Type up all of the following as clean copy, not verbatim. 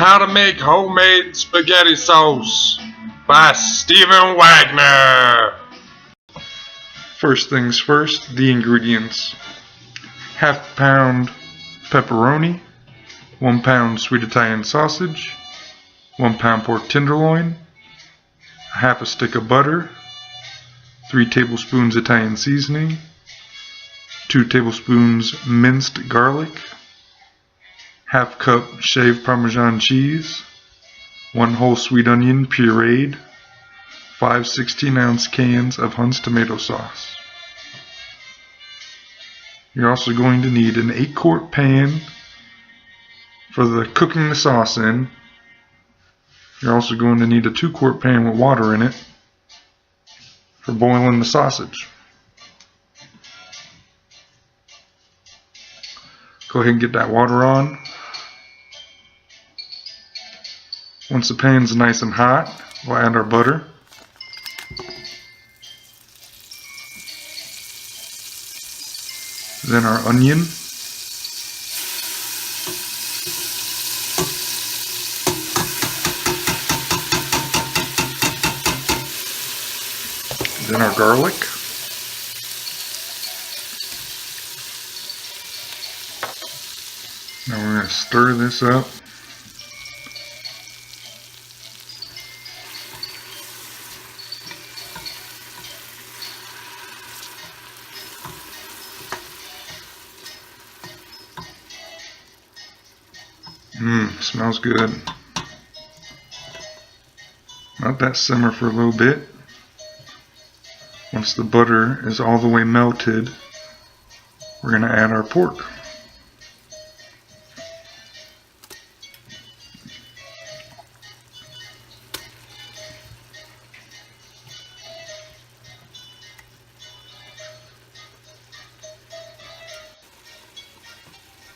How to Make Homemade Spaghetti Sauce by Stephen Wagner. First things first, the ingredients. Half pound pepperoni, 1 pound sweet Italian sausage, 1 pound pork tenderloin, half a stick of butter, 3 tablespoons Italian seasoning, 2 tablespoons minced garlic, half cup shaved Parmesan cheese, 1 whole sweet onion pureed, 5 16-ounce cans of Hunt's tomato sauce. You're also going to need an 8-quart pan for the cooking the sauce in. You're also going to need a 2-quart pan with water in it for boiling the sausage. Go ahead and get that water on. Once the pan's nice and hot, we'll add our butter. Then our onion. Then our garlic. Now we're going to stir this up. Smells good. Let that simmer for a little bit. Once the butter is all the way melted, we're going to add our pork.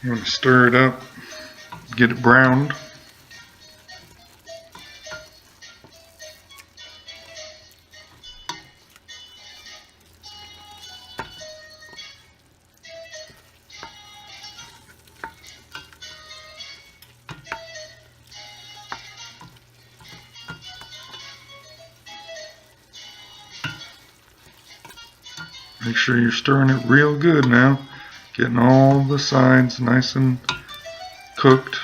I'm going to stir it up, get it browned. Make sure you're stirring it real good now, getting all the sides nice and cooked.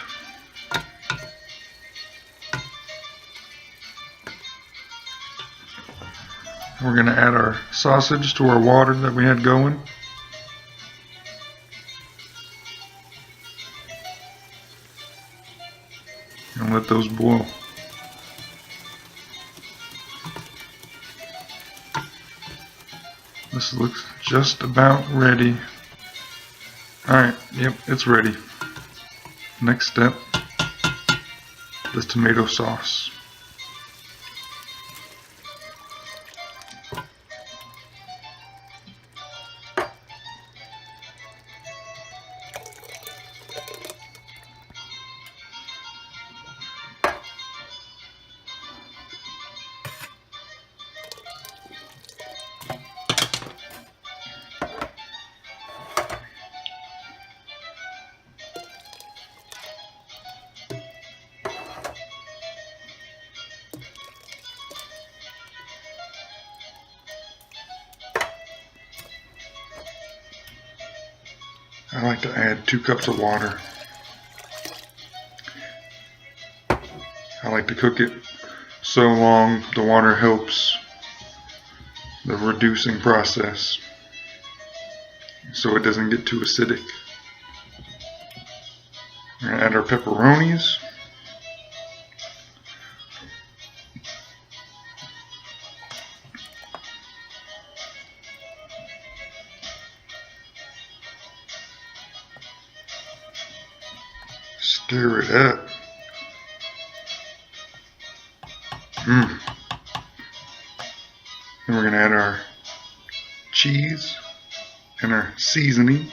We're going to add our sausage to our water that we had going. And let those boil. This looks just about ready. Alright, yep, it's ready. Next step, the tomato sauce. I like to add 2 cups of water. I like to cook it so long the water helps the reducing process so it doesn't get too acidic. We're going to add our pepperonis. Stir it up. And we're going to add our cheese and our seasoning.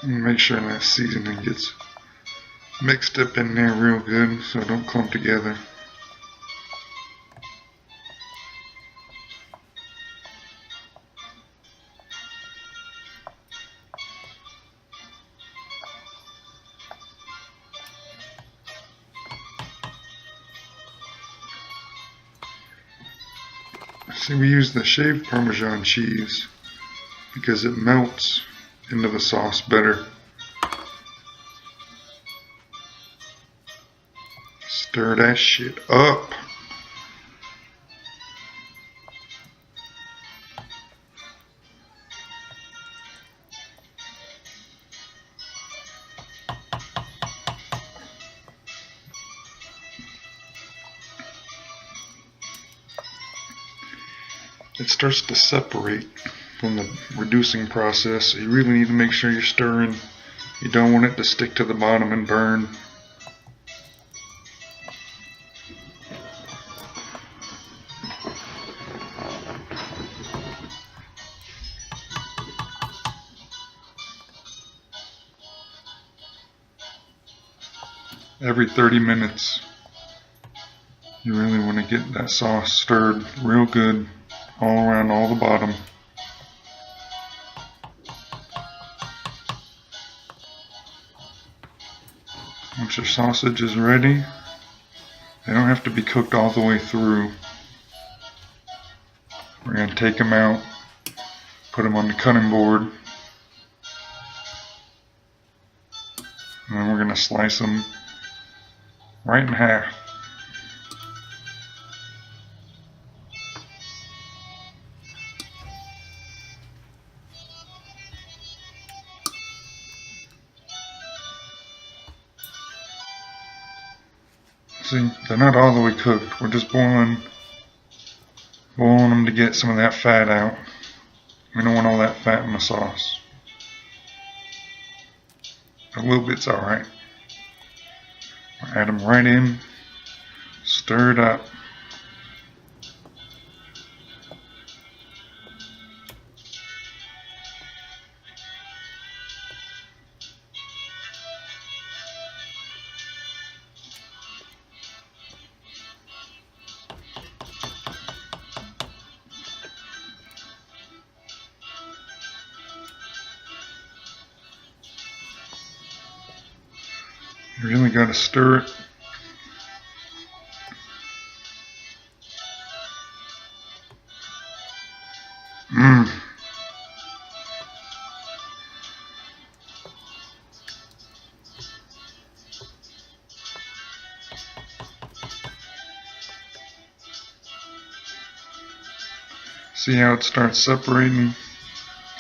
Make sure that seasoning gets mixed up in there real good so it don't clump together. See, we use the shaved Parmesan cheese because it melts into the sauce better. Stir that shit up. It starts to separate from the reducing process, so you really need to make sure you're stirring. You don't want it to stick to the bottom and burn. Every 30 minutes, you really want to get that sauce stirred real good all around all the bottom. Once your sausage is ready, they don't have to be cooked all the way through. We're going to take them out, put them on the cutting board, and then we're going to slice them right in half. See, they're not all the way cooked. We're just boiling them to get some of that fat out. We don't want all that fat in the sauce. A little bit's alright. We'll add them right in, stir it up. You really got to stir it. See how it starts separating?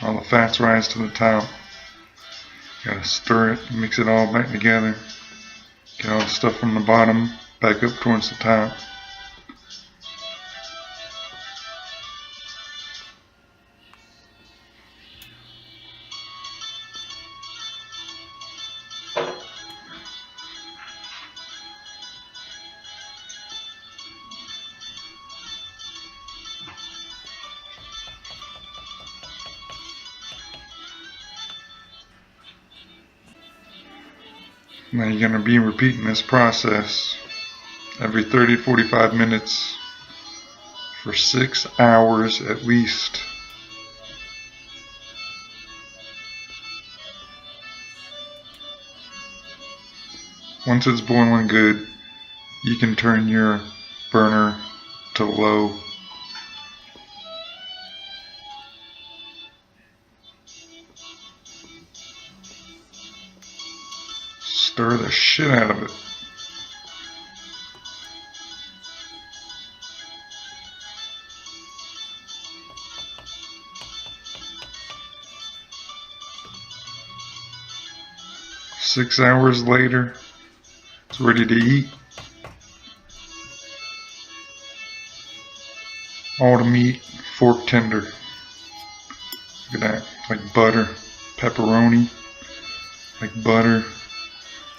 All the fats rise to the top. Gotta stir it, mix it all back together. Get all the stuff from the bottom back up towards the top. Now you're going to be repeating this process every 30 to 45 minutes for 6 hours at least. Once it's boiling good, you can turn your burner to low. Stir the shit out of it. Six hours later, it's ready to eat. All the meat, fork tender. Look at that, like butter, pepperoni, like butter.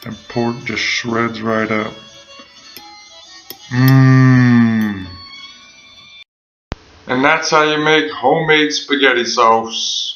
And pork just shreds right up. And that's how you make homemade spaghetti sauce.